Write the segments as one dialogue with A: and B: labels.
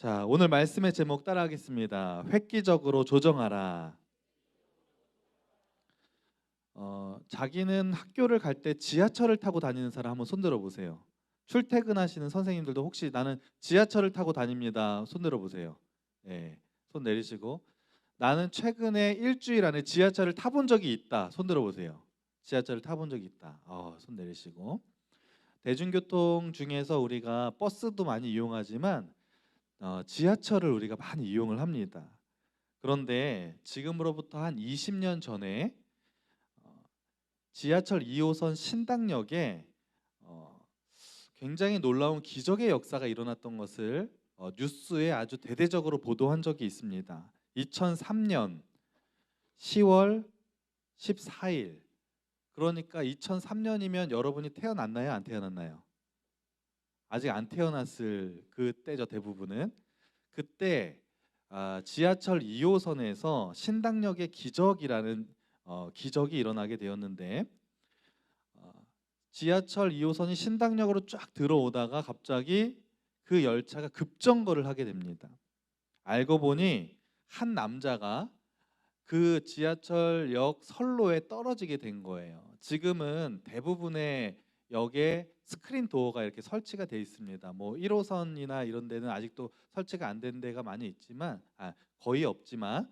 A: 자, 오늘 말씀의 제목 따라하겠습니다. 획기적으로 조정하라. 자기는 학교를 갈 때 지하철을 타고 다니는 사람 한번 손들어 보세요. 출퇴근하시는 선생님들도 혹시 나는 지하철을 타고 다닙니다. 손들어 보세요. 예, 손 내리시고 나는 최근에 일주일 안에 지하철을 타본 적이 있다. 손들어 보세요. 지하철을 타본 적이 있다. 손 내리시고 대중교통 중에서 우리가 버스도 많이 이용하지만 지하철을 우리가 많이 이용을 합니다. 그런데 지금으로부터 한 20년 전에 지하철 2호선 신당역에 어, 굉장히 놀라운 기적의 역사가 일어났던 것을 뉴스에 아주 대대적으로 보도한 적이 있습니다. 2003년 10월 14일, 그러니까 2003년이면 여러분이 태어났나요? 안 태어났나요? 아직 안 태어났을 그때죠. 대부분은 그때 지하철 2호선에서 신당역의 기적이라는 기적이 일어나게 되었는데, 어, 지하철 2호선이 신당역으로 쫙 들어오다가 갑자기 그 열차가 급정거를 하게 됩니다. 알고 보니 한 남자가 그 지하철역 선로에 떨어지게 된 거예요. 지금은 대부분의 역에 스크린 도어가 이렇게 설치가 돼 있습니다. 뭐 1호선이나 이런 데는 아직도 설치가 안 된 데가 많이 있지만 거의 없지만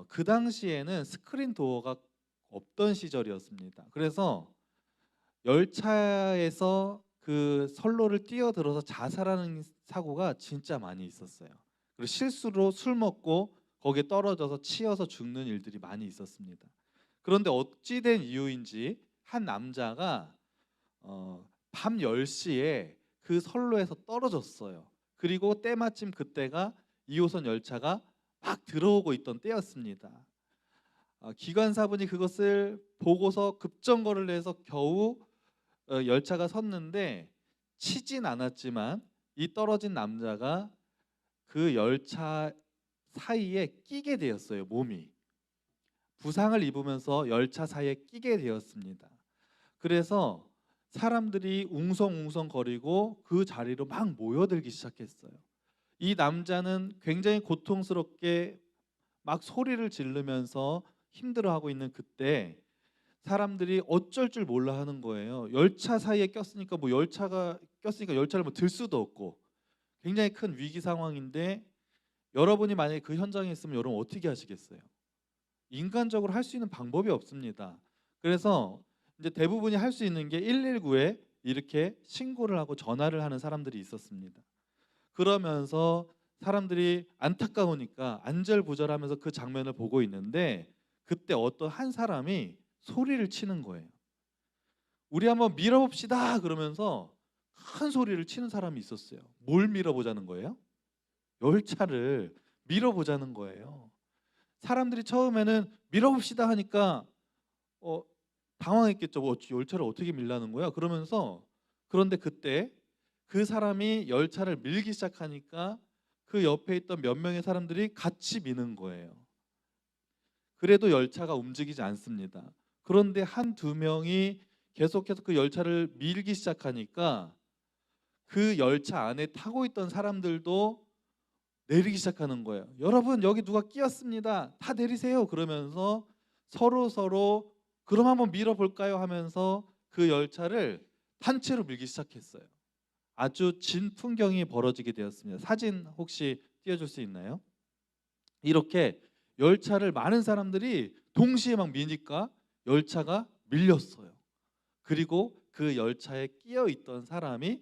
A: 그 당시에는 스크린 도어가 없던 시절이었습니다. 그래서 열차에서 그 선로를 뛰어들어서 자살하는 사고가 진짜 많이 있었어요. 그리고 실수로 술 먹고 거기에 떨어져서 치여서 죽는 일들이 많이 있었습니다. 그런데 어찌된 이유인지 한 남자가 밤 10시에 그 선로에서 떨어졌어요. 그리고 때마침 그때가 2호선 열차가 막 들어오고 있던 때였습니다. 기관사분이 그것을 보고서 급정거를 해서 겨우 열차가 섰는데, 치진 않았지만 이 떨어진 남자가 그 열차 사이에 끼게 되었어요. 몸이 부상을 입으면서 열차 사이에 끼게 되었습니다. 그래서 사람들이 웅성웅성거리고 그 자리로 막 모여들기 시작했어요. 이 남자는 굉장히 고통스럽게 막 소리를 지르면서 힘들어하고 있는 그때 사람들이 어쩔 줄 몰라 하는 거예요. 열차 사이에 꼈으니까 뭐 열차가 꼈으니까 열차를 뭐 들 수도 없고 굉장히 큰 위기 상황인데, 여러분이 만약에 그 현장에 있으면 여러분 어떻게 하시겠어요? 인간적으로 할 수 있는 방법이 없습니다. 그래서 이제 대부분이 할 수 있는 게 119에 이렇게 신고를 하고 전화를 하는 사람들이 있었습니다. 그러면서 사람들이 안타까우니까 안절부절하면서 그 장면을 보고 있는데, 그때 어떤 한 사람이 소리를 치는 거예요. 우리 한번 밀어봅시다 그러면서 큰 소리를 치는 사람이 있었어요. 뭘 밀어보자는 거예요? 열차를 밀어보자는 거예요. 사람들이 처음에는 밀어봅시다 하니까 어, 당황했겠죠. 뭐 열차를 어떻게 밀라는 거야? 그러면서, 그런데 그때 그 사람이 열차를 밀기 시작하니까 그 옆에 있던 몇 명의 사람들이 같이 미는 거예요. 그래도 열차가 움직이지 않습니다. 그런데 한 두 명이 계속해서 그 열차를 밀기 시작하니까 그 열차 안에 타고 있던 사람들도 내리기 시작하는 거예요. 여러분 여기 누가 끼었습니다. 다 내리세요. 그러면서 서로 그럼 한번 밀어볼까요 하면서 그 열차를 단체로 밀기 시작했어요. 아주 진풍경이 벌어지게 되었습니다. 사진 혹시 띄워줄 수 있나요? 이렇게 열차를 많은 사람들이 동시에 막 미니까 열차가 밀렸어요. 그리고 그 열차에 끼어 있던 사람이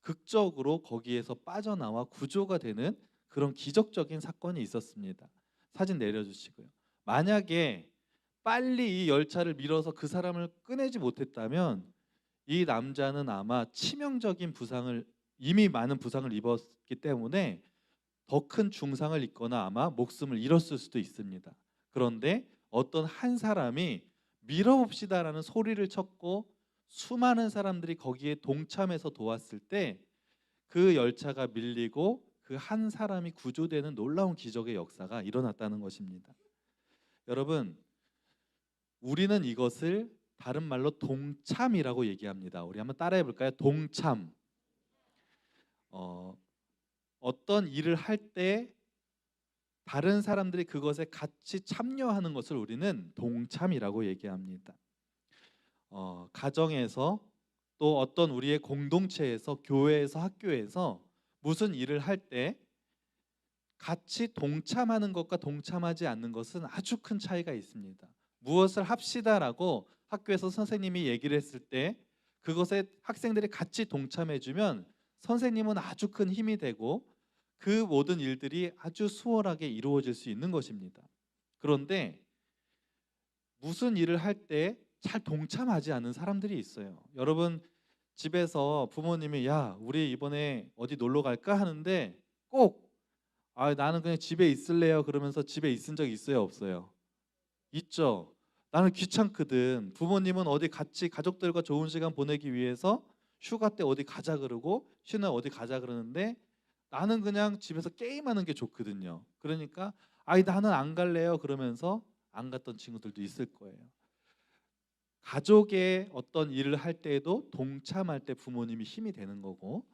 A: 극적으로 거기에서 빠져나와 구조가 되는 그런 기적적인 사건이 있었습니다. 사진 내려주시고요. 만약에 빨리 이 열차를 밀어서 그 사람을 꺼내지 못했다면 이 남자는 아마 치명적인 부상을, 이미 많은 부상을 입었기 때문에 더 큰 중상을 입거나 아마 목숨을 잃었을 수도 있습니다. 그런데 어떤 한 사람이 밀어봅시다라는 소리를 쳤고 수많은 사람들이 거기에 동참해서 도왔을 때 그 열차가 밀리고 그 한 사람이 구조되는 놀라운 기적의 역사가 일어났다는 것입니다. 여러분, 우리는 이것을 다른 말로 동참이라고 얘기합니다. 우리 한번 따라해 볼까요? 동참. 어, 어떤 일을 할 때 다른 사람들이 그것에 같이 참여하는 것을 우리는 동참이라고 얘기합니다. 가정에서 또 어떤 우리의 공동체에서 교회에서 학교에서 무슨 일을 할 때 같이 동참하는 것과 동참하지 않는 것은 아주 큰 차이가 있습니다. 무엇을 합시다라고 학교에서 선생님이 얘기를 했을 때 그것에 학생들이 같이 동참해주면 선생님은 아주 큰 힘이 되고 그 모든 일들이 아주 수월하게 이루어질 수 있는 것입니다. 그런데 무슨 일을 할 때 잘 동참하지 않는 사람들이 있어요. 여러분 집에서 부모님이 야 우리 이번에 어디 놀러 갈까 하는데 꼭 나는 그냥 집에 있을래요 그러면서 집에 있은 적 있어요 없어요? 있죠. 나는 귀찮거든. 부모님은 어디 같이 가족들과 좋은 시간 보내기 위해서 휴가 때 어디 가자 그러고 쉬는 어디 가자 그러는데 나는 그냥 집에서 게임하는 게 좋거든요. 그러니까 나는 안 갈래요 그러면서 안 갔던 친구들도 있을 거예요. 가족의 어떤 일을 할 때에도 동참할 때 부모님이 힘이 되는 거고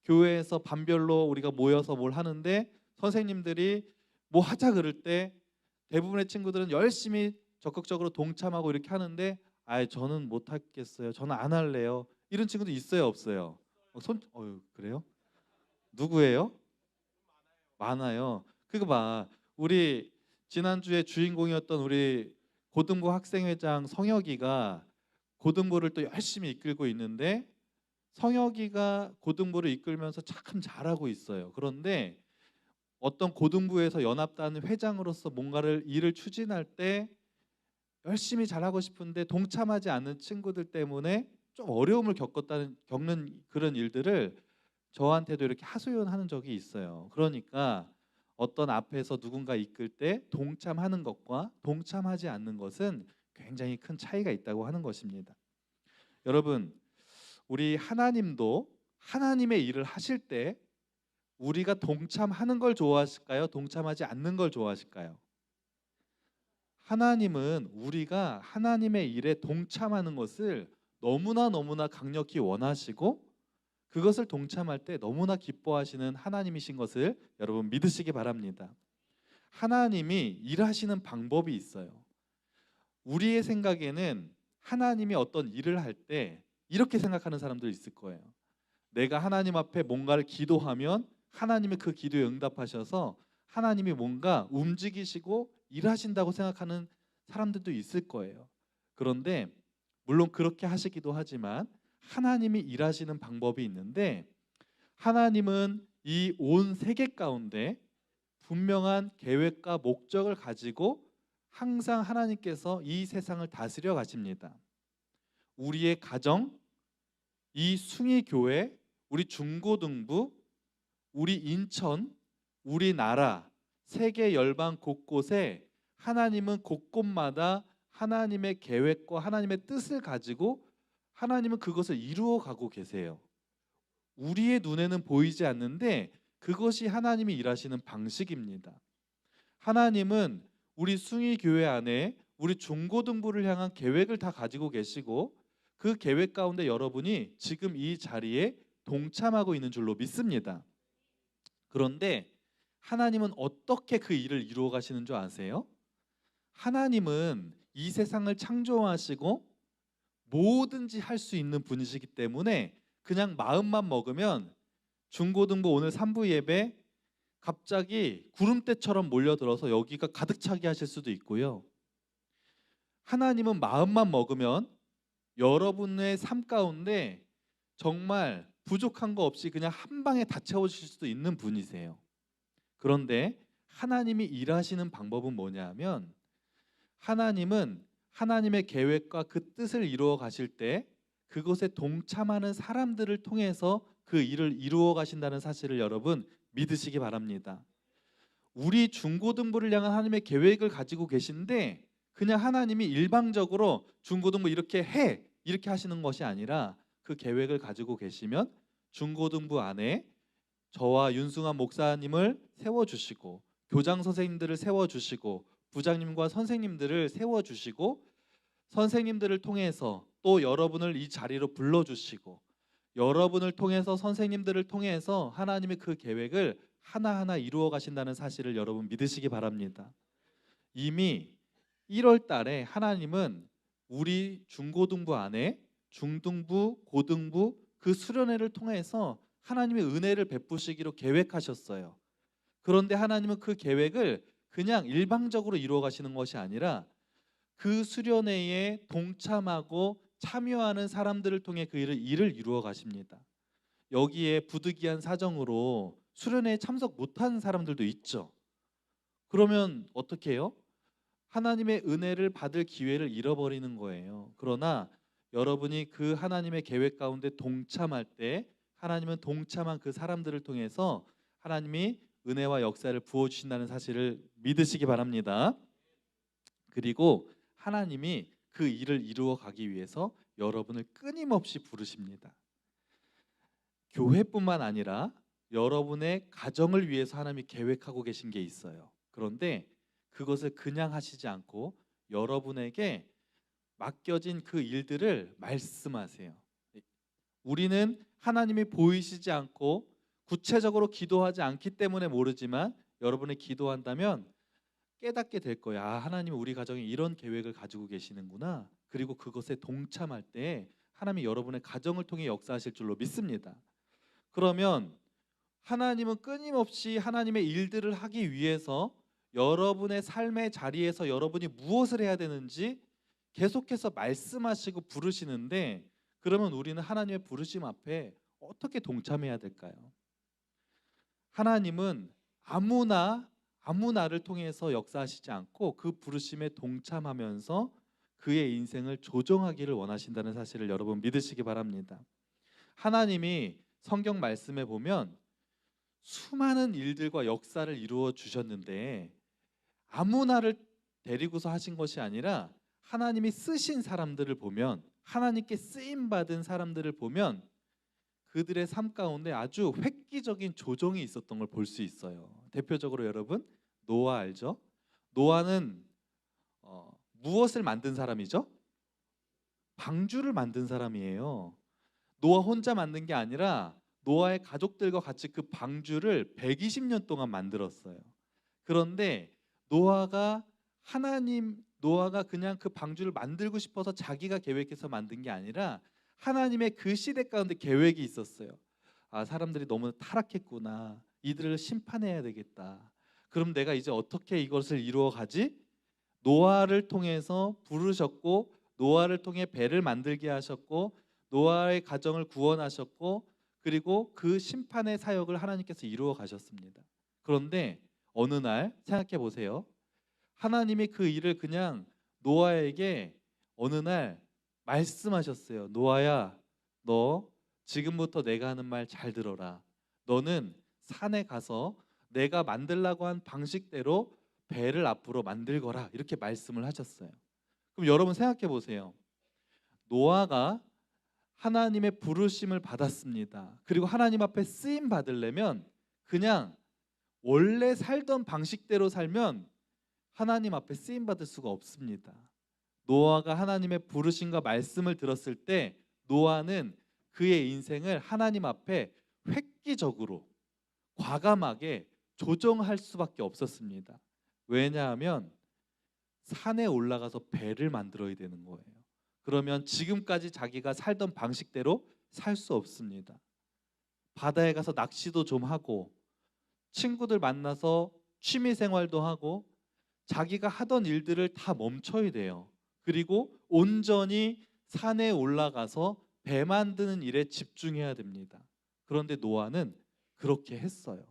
A: 교회에서 반별로 우리가 모여서 뭘 하는데 선생님들이 뭐 하자 그럴 때 대부분의 친구들은 열심히 적극적으로 동참하고 이렇게 하는데 저는 못 하겠어요. 저는 안 할래요. 이런 친구도 있어요, 없어요? 그래요? 누구예요? 많아요. 그거 봐. 우리 지난주에 주인공이었던 우리 고등부 학생회장 성혁이가 고등부를 또 열심히 이끌고 있는데 성혁이가 고등부를 이끌면서 참 잘하고 있어요. 그런데 어떤 고등부에서 연합단 회장으로서 뭔가를 일을 추진할 때 열심히 잘하고 싶은데 동참하지 않는 친구들 때문에 좀 어려움을 겪는 그런 일들을 저한테도 이렇게 하소연하는 적이 있어요. 그러니까 어떤 앞에서 누군가 이끌 때 동참하는 것과 동참하지 않는 것은 굉장히 큰 차이가 있다고 하는 것입니다. 여러분, 우리 하나님도 하나님의 일을 하실 때 우리가 동참하는 걸 좋아하실까요? 동참하지 않는 걸 좋아하실까요? 하나님은 우리가 하나님의 일에 동참하는 것을 너무나 강력히 원하시고 그것을 동참할 때 너무나 기뻐하시는 하나님이신 것을 여러분 믿으시기 바랍니다. 하나님이 일하시는 방법이 있어요. 우리의 생각에는 하나님이 어떤 일을 할 때 이렇게 생각하는 사람들 있을 거예요. 내가 하나님 앞에 뭔가를 기도하면 하나님이 그 기도에 응답하셔서 하나님이 뭔가 움직이시고 일하신다고 생각하는 사람들도 있을 거예요. 그런데 물론 그렇게 하시기도 하지만 하나님이 일하시는 방법이 있는데 하나님은 이 온 세계 가운데 분명한 계획과 목적을 가지고 항상 하나님께서 이 세상을 다스려 가십니다. 우리의 가정, 이 숭이 교회, 우리 중고등부, 우리 인천, 우리나라, 세계 열방 곳곳에 하나님은 곳곳마다 하나님의 계획과 하나님의 뜻을 가지고 하나님은 그것을 이루어 가고 계세요. 우리의 눈에는 보이지 않는데 그것이 하나님이 일하시는 방식입니다. 하나님은 우리 숭이 교회 안에 우리 중고등부를 향한 계획을 다 가지고 계시고 그 계획 가운데 여러분이 지금 이 자리에 동참하고 있는 줄로 믿습니다. 그런데 하나님은 어떻게 그 일을 이루어 가시는 줄 아세요? 하나님은 이 세상을 창조하시고 뭐든지 할 수 있는 분이시기 때문에 그냥 마음만 먹으면 중고등부 오늘 3부 예배 갑자기 구름대처럼 몰려들어서 여기가 가득 차게 하실 수도 있고요. 하나님은 마음만 먹으면 여러분의 삶 가운데 정말 부족한 거 없이 그냥 한 방에 다 채워주실 수도 있는 분이세요. 그런데 하나님이 일하시는 방법은 뭐냐면 하나님은 하나님의 계획과 그 뜻을 이루어 가실 때 그것에 동참하는 사람들을 통해서 그 일을 이루어 가신다는 사실을 여러분 믿으시기 바랍니다. 우리 중고등부를 향한 하나님의 계획을 가지고 계신데 그냥 하나님이 일방적으로 중고등부 이렇게 해 이렇게 하시는 것이 아니라 그 계획을 가지고 계시면 중고등부 안에 저와 윤승환 목사님을 세워주시고 교장 선생님들을 세워주시고 부장님과 선생님들을 세워주시고 선생님들을 통해서 또 여러분을 이 자리로 불러주시고 여러분을 통해서 선생님들을 통해서 하나님의 그 계획을 하나하나 이루어 가신다는 사실을 여러분 믿으시기 바랍니다. 이미 1월 달에 하나님은 우리 중고등부 안에 중등부, 고등부 그 수련회를 통해서 하나님의 은혜를 베푸시기로 계획하셨어요. 그런데 하나님은 그 계획을 그냥 일방적으로 이루어 가시는 것이 아니라 그 수련회에 동참하고 참여하는 사람들을 통해 그 일을 이루어 가십니다. 여기에 부득이한 사정으로 수련회에 참석 못한 사람들도 있죠. 그러면 어떻게 해요? 하나님의 은혜를 받을 기회를 잃어버리는 거예요. 그러나 여러분이 그 하나님의 계획 가운데 동참할 때 하나님은 동참한 그 사람들을 통해서 하나님이 은혜와 역사를 부어주신다는 사실을 믿으시기 바랍니다. 그리고 하나님이 그 일을 이루어 가기 위해서 여러분을 끊임없이 부르십니다. 교회뿐만 아니라 여러분의 가정을 위해서 하나님이 계획하고 계신 게 있어요. 그런데 그것을 그냥 하시지 않고 여러분에게 맡겨진 그 일들을 말씀하세요. 우리는 하나님이 보이시지 않고 구체적으로 기도하지 않기 때문에 모르지만 여러분이 기도한다면 깨닫게 될 거야. 아, 하나님이 우리 가정에 이런 계획을 가지고 계시는구나. 그리고 그것에 동참할 때 하나님이 여러분의 가정을 통해 역사하실 줄로 믿습니다. 그러면 하나님은 끊임없이 하나님의 일들을 하기 위해서 여러분의 삶의 자리에서 여러분이 무엇을 해야 되는지 계속해서 말씀하시고 부르시는데, 그러면 우리는 하나님의 부르심 앞에 어떻게 동참해야 될까요? 하나님은 아무나를 통해서 역사하시지 않고 그 부르심에 동참하면서 그의 인생을 조정하기를 원하신다는 사실을 여러분 믿으시기 바랍니다. 하나님이 성경 말씀에 보면 수많은 일들과 역사를 이루어 주셨는데 아무나를 데리고서 하신 것이 아니라 하나님이 쓰신 사람들을 보면, 하나님께 쓰임 받은 사람들을 보면 그들의 삶 가운데 아주 획기적인 조정이 있었던 걸 볼 수 있어요. 대표적으로 여러분 노아 알죠? 노아는 무엇을 만든 사람이죠? 방주를 만든 사람이에요. 노아 혼자 만든 게 아니라 노아의 가족들과 같이 그 방주를 120년 동안 만들었어요. 그런데 노아가 그냥 그 방주를 만들고 싶어서 자기가 계획해서 만든 게 아니라 하나님의 그 시대 가운데 계획이 있었어요. 아, 사람들이 너무 타락했구나. 이들을 심판해야 되겠다. 그럼 내가 이제 어떻게 이것을 이루어 가지? 노아를 통해서 부르셨고, 노아를 통해 배를 만들게 하셨고, 노아의 가정을 구원하셨고, 그리고 그 심판의 사역을 하나님께서 이루어 가셨습니다. 그런데 어느 날 생각해 보세요. 하나님이 그 일을 그냥 노아에게 어느 날 말씀하셨어요. 노아야, 너 지금부터 내가 하는 말 잘 들어라. 너는 산에 가서 내가 만들라고 한 방식대로 배를 앞으로 만들거라. 이렇게 말씀을 하셨어요. 그럼 여러분 생각해 보세요. 노아가 하나님의 부르심을 받았습니다. 그리고 하나님 앞에 쓰임 받으려면 그냥 원래 살던 방식대로 살면 하나님 앞에 쓰임 받을 수가 없습니다. 노아가 하나님의 부르심과 말씀을 들었을 때 노아는 그의 인생을 하나님 앞에 획기적으로 과감하게 조정할 수밖에 없었습니다. 왜냐하면 산에 올라가서 배를 만들어야 되는 거예요. 그러면 지금까지 자기가 살던 방식대로 살 수 없습니다. 바다에 가서 낚시도 좀 하고 친구들 만나서 취미 생활도 하고 자기가 하던 일들을 다 멈춰야 돼요. 그리고 온전히 산에 올라가서 배 만드는 일에 집중해야 됩니다. 그런데 노아는 그렇게 했어요.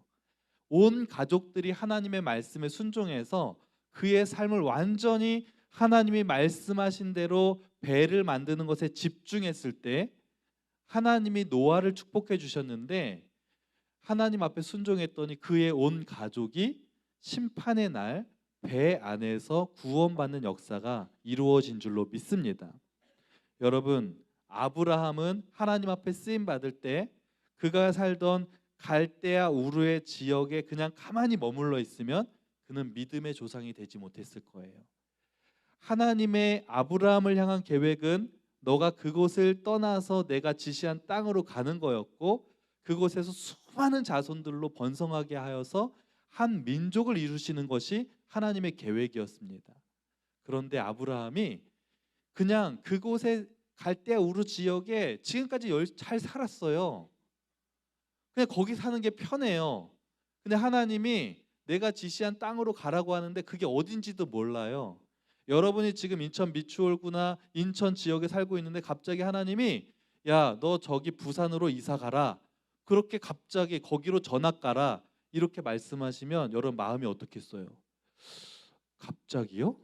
A: 온 가족들이 하나님의 말씀에 순종해서 그의 삶을 완전히 하나님이 말씀하신 대로 배를 만드는 것에 집중했을 때 하나님이 노아를 축복해 주셨는데, 하나님 앞에 순종했더니 그의 온 가족이 심판의 날 배 안에서 구원받는 역사가 이루어진 줄로 믿습니다. 여러분, 아브라함은 하나님 앞에 쓰임 받을 때 그가 살던 갈대아 우르의 지역에 그냥 가만히 머물러 있으면 그는 믿음의 조상이 되지 못했을 거예요. 하나님의 아브라함을 향한 계획은 너가 그곳을 떠나서 내가 지시한 땅으로 가는 거였고, 그곳에서 수많은 자손들로 번성하게 하여서 한 민족을 이루시는 것이 하나님의 계획이었습니다. 그런데 아브라함이 그냥 그곳에 갈대아 우르 지역에 지금까지 잘 살았어요. 그냥 거기 사는 게 편해요. 근데 하나님이 내가 지시한 땅으로 가라고 하는데 그게 어딘지도 몰라요. 여러분이 지금 인천 미추홀구나 인천 지역에 살고 있는데 갑자기 하나님이 야, 너 저기 부산으로 이사 가라. 그렇게 갑자기 거기로 전학 가라. 이렇게 말씀하시면 여러분 마음이 어떻겠어요? 갑자기요?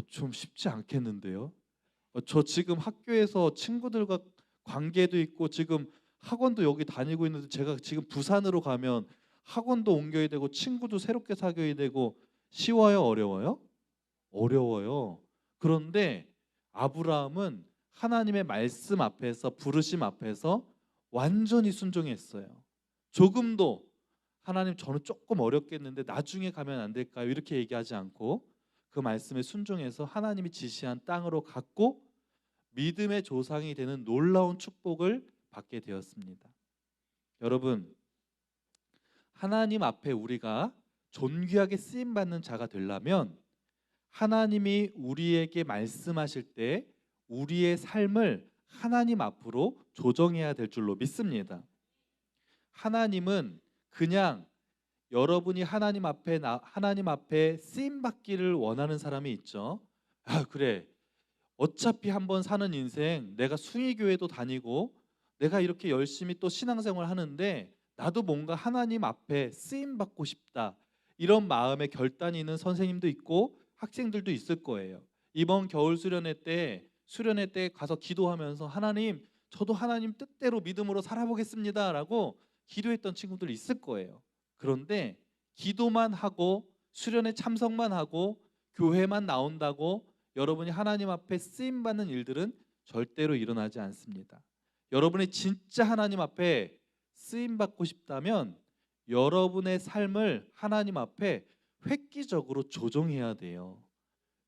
A: 좀 쉽지 않겠는데요. 저 지금 학교에서 친구들과 관계도 있고 지금 학원도 여기 다니고 있는데 제가 지금 부산으로 가면 학원도 옮겨야 되고 친구도 새롭게 사귀어야 되고 쉬워요, 어려워요? 어려워요. 그런데 아브라함은 하나님의 말씀 앞에서 부르심 앞에서 완전히 순종했어요. 조금도 하나님 저는 조금 어렵겠는데 나중에 가면 안 될까요? 이렇게 얘기하지 않고 그 말씀에 순종해서 하나님이 지시한 땅으로 갔고 믿음의 조상이 되는 놀라운 축복을 받게 되었습니다. 여러분, 하나님 앞에 우리가 존귀하게 쓰임 받는 자가 되려면 하나님이 우리에게 말씀하실 때 우리의 삶을 하나님 앞으로 조정해야 될 줄로 믿습니다. 하나님은 그냥 여러분이 하나님 앞에 쓰임 받기를 원하는 사람이 있죠. 그래. 어차피 한번 사는 인생 내가 숭의교회도 다니고 내가 이렇게 열심히 또 신앙생활 하는데 나도 뭔가 하나님 앞에 쓰임 받고 싶다. 이런 마음에 결단이 있는 선생님도 있고 학생들도 있을 거예요. 이번 겨울 수련회 때 가서 기도하면서 하나님, 저도 하나님 뜻대로 믿음으로 살아보겠습니다라고 기도했던 친구들 있을 거예요. 그런데 기도만 하고 수련회 참석만 하고 교회만 나온다고 여러분이 하나님 앞에 쓰임 받는 일들은 절대로 일어나지 않습니다. 여러분이 진짜 하나님 앞에 쓰임 받고 싶다면 여러분의 삶을 하나님 앞에 획기적으로 조정해야 돼요.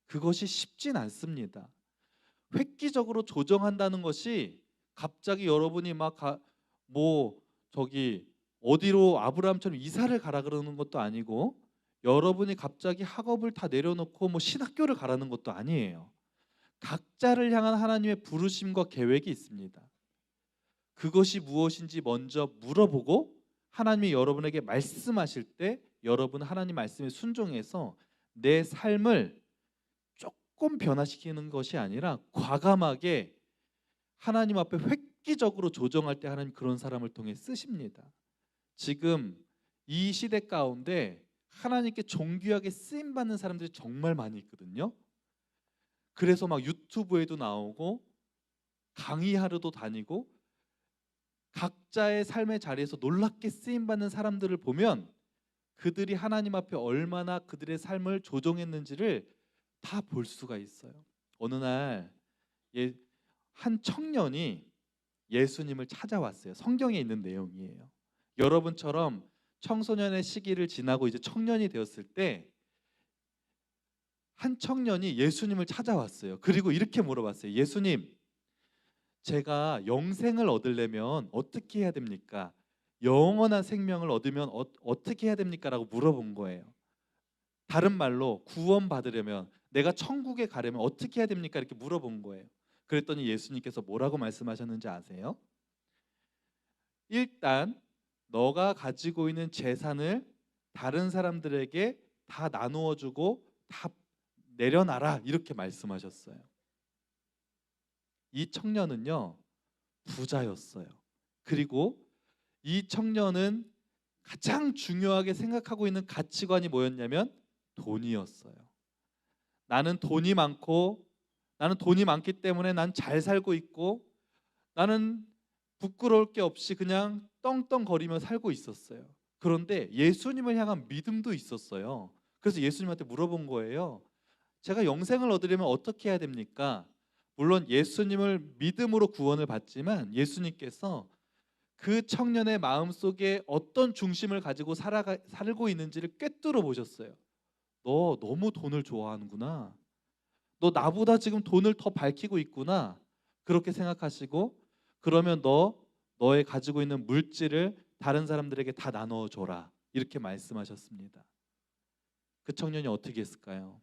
A: 그것이 쉽진 않습니다. 획기적으로 조정한다는 것이 갑자기 여러분이 저기 어디로 아브라함처럼 이사를 가라 그러는 것도 아니고 여러분이 갑자기 학업을 다 내려놓고 신학교를 가라는 것도 아니에요. 각자를 향한 하나님의 부르심과 계획이 있습니다. 그것이 무엇인지 먼저 물어보고 하나님이 여러분에게 말씀하실 때 여러분 하나님 말씀에 순종해서 내 삶을 조금 변화시키는 것이 아니라 과감하게 하나님 앞에 획기적으로 조정할 때 하나님 그런 사람을 통해 쓰십니다. 지금 이 시대 가운데 하나님께 존귀하게 쓰임 받는 사람들이 정말 많이 있거든요. 그래서 유튜브에도 나오고 강의하러도 다니고 각자의 삶의 자리에서 놀랍게 쓰임 받는 사람들을 보면 그들이 하나님 앞에 얼마나 그들의 삶을 조정했는지를 다 볼 수가 있어요. 어느 날 한 청년이 예수님을 찾아왔어요. 성경에 있는 내용이에요. 여러분처럼 청소년의 시기를 지나고 이제 청년이 되었을 때 한 청년이 예수님을 찾아왔어요. 그리고 이렇게 물어봤어요. 예수님, 제가 영생을 얻으려면 어떻게 해야 됩니까? 영원한 생명을 얻으면 어떻게 해야 됩니까? 라고 물어본 거예요. 다른 말로 구원 받으려면 내가 천국에 가려면 어떻게 해야 됩니까? 이렇게 물어본 거예요. 그랬더니 예수님께서 뭐라고 말씀하셨는지 아세요? 일단 너가 가지고 있는 재산을 다른 사람들에게 다 나누어 주고 다 내려놔라 이렇게 말씀하셨어요. 이 청년은요 부자였어요. 그리고 이 청년은 가장 중요하게 생각하고 있는 가치관이 뭐였냐면 돈이었어요. 나는 돈이 많기 때문에 난 잘 살고 있고 나는 부끄러울 게 없이 그냥 떵떵거리며 살고 있었어요. 그런데 예수님을 향한 믿음도 있었어요. 그래서 예수님한테 물어본 거예요. 제가 영생을 얻으려면 어떻게 해야 됩니까? 물론 예수님을 믿음으로 구원을 받지만 예수님께서 그 청년의 마음속에 어떤 중심을 가지고 살고 있는지를 꿰뚫어 보셨어요. 너 너무 돈을 좋아하는구나. 너 나보다 지금 돈을 더 밝히고 있구나. 그렇게 생각하시고 그러면 너의 가지고 있는 물질을 다른 사람들에게 다 나눠줘라 이렇게 말씀하셨습니다. 그 청년이 어떻게 했을까요?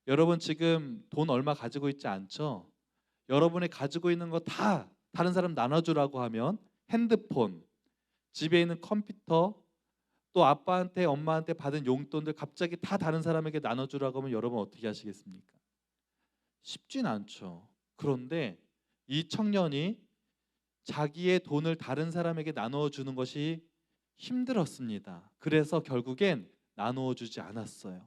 A: 여러분 지금 돈 얼마 가지고 있지 않죠? 여러분이 가지고 있는 거 다 다른 사람 나눠주라고 하면 핸드폰, 집에 있는 컴퓨터, 또 아빠한테 엄마한테 받은 용돈들 갑자기 다 다른 사람에게 나눠주라고 하면 여러분 어떻게 하시겠습니까? 쉽진 않죠. 그런데 이 청년이 자기의 돈을 다른 사람에게 나누어 주는 것이 힘들었습니다. 그래서 결국엔 나누어 주지 않았어요.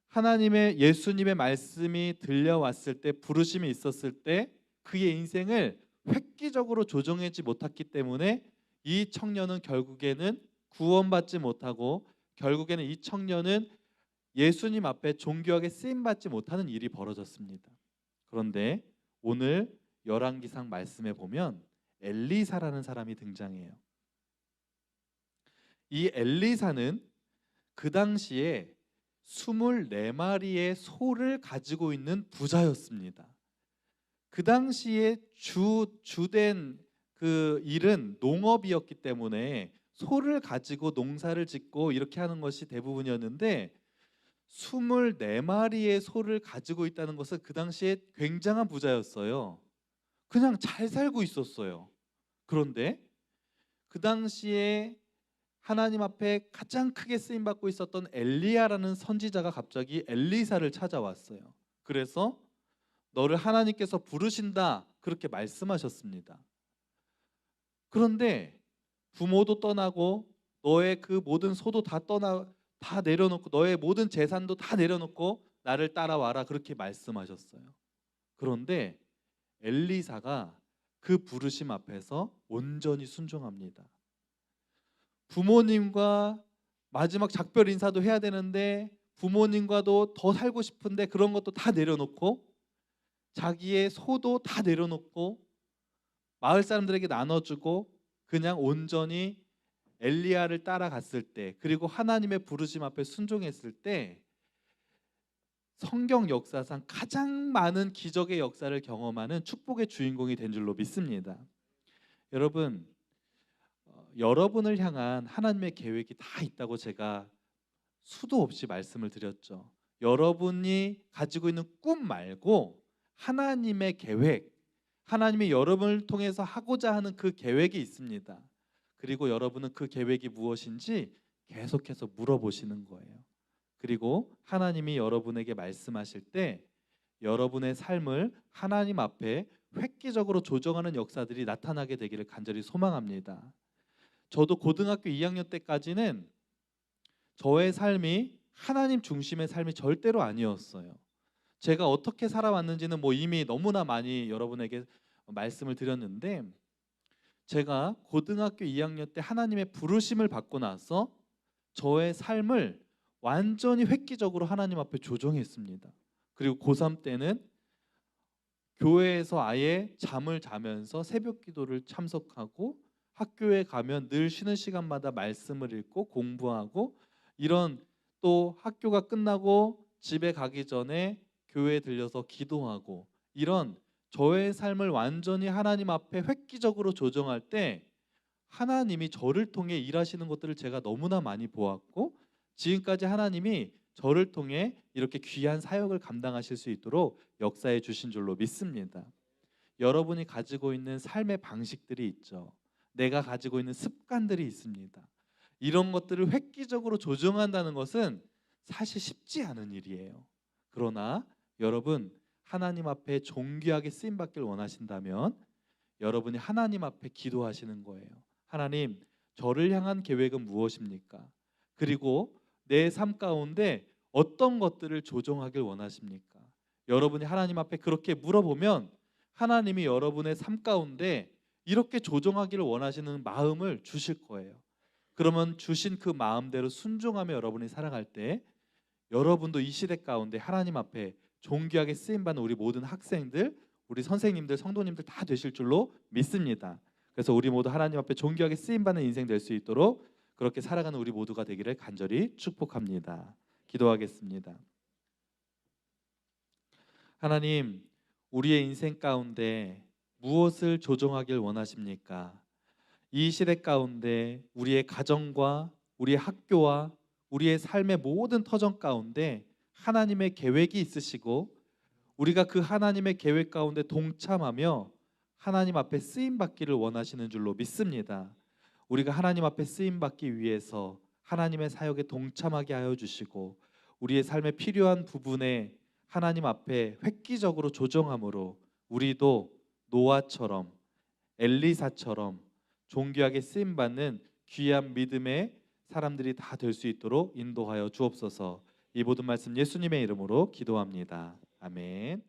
A: 하나님의 예수님의 말씀이 들려왔을 때 부르심이 있었을 때 그의 인생을 획기적으로 조정하지 못했기 때문에 이 청년은 결국에는 구원받지 못하고 결국에는 이 청년은 예수님 앞에 존귀하게 쓰임받지 못하는 일이 벌어졌습니다. 그런데 오늘 열왕기상 말씀에 보면 엘리사라는 사람이 등장해요. 이 엘리사는 그 당시에 24마리의 소를 가지고 있는 부자였습니다. 그 당시에 주된 그 일은 농업이었기 때문에 소를 가지고 농사를 짓고 이렇게 하는 것이 대부분이었는데 24마리의 소를 가지고 있다는 것은 그 당시에 굉장한 부자였어요. 그냥 잘 살고 있었어요. 그런데 그 당시에 하나님 앞에 가장 크게 쓰임 받고 있었던 엘리야라는 선지자가 갑자기 엘리사를 찾아왔어요. 그래서 너를 하나님께서 부르신다 그렇게 말씀하셨습니다. 그런데 부모도 떠나고 너의 그 모든 소도 다 내려놓고 너의 모든 재산도 다 내려놓고 나를 따라와라 그렇게 말씀하셨어요. 그런데 엘리사가 그 부르심 앞에서 온전히 순종합니다. 부모님과 마지막 작별 인사도 해야 되는데 부모님과도 더 살고 싶은데 그런 것도 다 내려놓고 자기의 소도 다 내려놓고 마을 사람들에게 나눠주고 그냥 온전히 엘리야를 따라갔을 때 그리고 하나님의 부르심 앞에 순종했을 때 성경 역사상 가장 많은 기적의 역사를 경험하는 축복의 주인공이 된 줄로 믿습니다. 여러분, 여러분을 향한 하나님의 계획이 다 있다고 제가 수도 없이 말씀을 드렸죠. 여러분이 가지고 있는 꿈 말고 하나님의 계획, 하나님이 여러분을 통해서 하고자 하는 그 계획이 있습니다. 그리고 여러분은 그 계획이 무엇인지 계속해서 물어보시는 거예요. 그리고 하나님이 여러분에게 말씀하실 때 여러분의 삶을 하나님 앞에 획기적으로 조정하는 역사들이 나타나게 되기를 간절히 소망합니다. 저도 고등학교 2학년 때까지는 저의 삶이 하나님 중심의 삶이 절대로 아니었어요. 제가 어떻게 살아왔는지는 뭐 이미 너무나 많이 여러분에게 말씀을 드렸는데 제가 고등학교 2학년 때 하나님의 부르심을 받고 나서 저의 삶을 완전히 획기적으로 하나님 앞에 조정했습니다. 그리고 고3 때는 교회에서 아예 잠을 자면서 새벽 기도를 참석하고 학교에 가면 늘 쉬는 시간마다 말씀을 읽고 공부하고 이런 또 학교가 끝나고 집에 가기 전에 교회에 들려서 기도하고 이런 저의 삶을 완전히 하나님 앞에 획기적으로 조정할 때 하나님이 저를 통해 일하시는 것들을 제가 너무나 많이 보았고 지금까지 하나님이 저를 통해 이렇게 귀한 사역을 감당하실 수 있도록 역사해 주신 줄로 믿습니다. 여러분이 가지고 있는 삶의 방식들이 있죠. 내가 가지고 있는 습관들이 있습니다. 이런 것들을 획기적으로 조정한다는 것은 사실 쉽지 않은 일이에요. 그러나 여러분 하나님 앞에 존귀하게 쓰임 받길 원하신다면 여러분이 하나님 앞에 기도하시는 거예요. 하나님, 저를 향한 계획은 무엇입니까? 그리고 내 삶 가운데 어떤 것들을 조정하길 원하십니까? 여러분이 하나님 앞에 그렇게 물어보면 하나님이 여러분의 삶 가운데 이렇게 조정하기를 원하시는 마음을 주실 거예요. 그러면 주신 그 마음대로 순종하며 여러분이 살아갈 때 여러분도 이 시대 가운데 하나님 앞에 존귀하게 쓰임받는 우리 모든 학생들, 우리 선생님들, 성도님들 다 되실 줄로 믿습니다. 그래서 우리 모두 하나님 앞에 존귀하게 쓰임받는 인생 될 수 있도록 그렇게 살아가는 우리 모두가 되기를 간절히 축복합니다. 기도하겠습니다. 하나님, 우리의 인생 가운데 무엇을 조정하길 원하십니까? 이 시대 가운데 우리의 가정과 우리의 학교와 우리의 삶의 모든 터전 가운데 하나님의 계획이 있으시고 우리가 그 하나님의 계획 가운데 동참하며 하나님 앞에 쓰임 받기를 원하시는 줄로 믿습니다. 우리가 하나님 앞에 쓰임 받기 위해서 하나님의 사역에 동참하게 하여 주시고 우리의 삶에 필요한 부분에 하나님 앞에 획기적으로 조정함으로 우리도 노아처럼 엘리사처럼 존귀하게 쓰임 받는 귀한 믿음의 사람들이 다 될 수 있도록 인도하여 주옵소서. 이 모든 말씀 예수님의 이름으로 기도합니다. 아멘.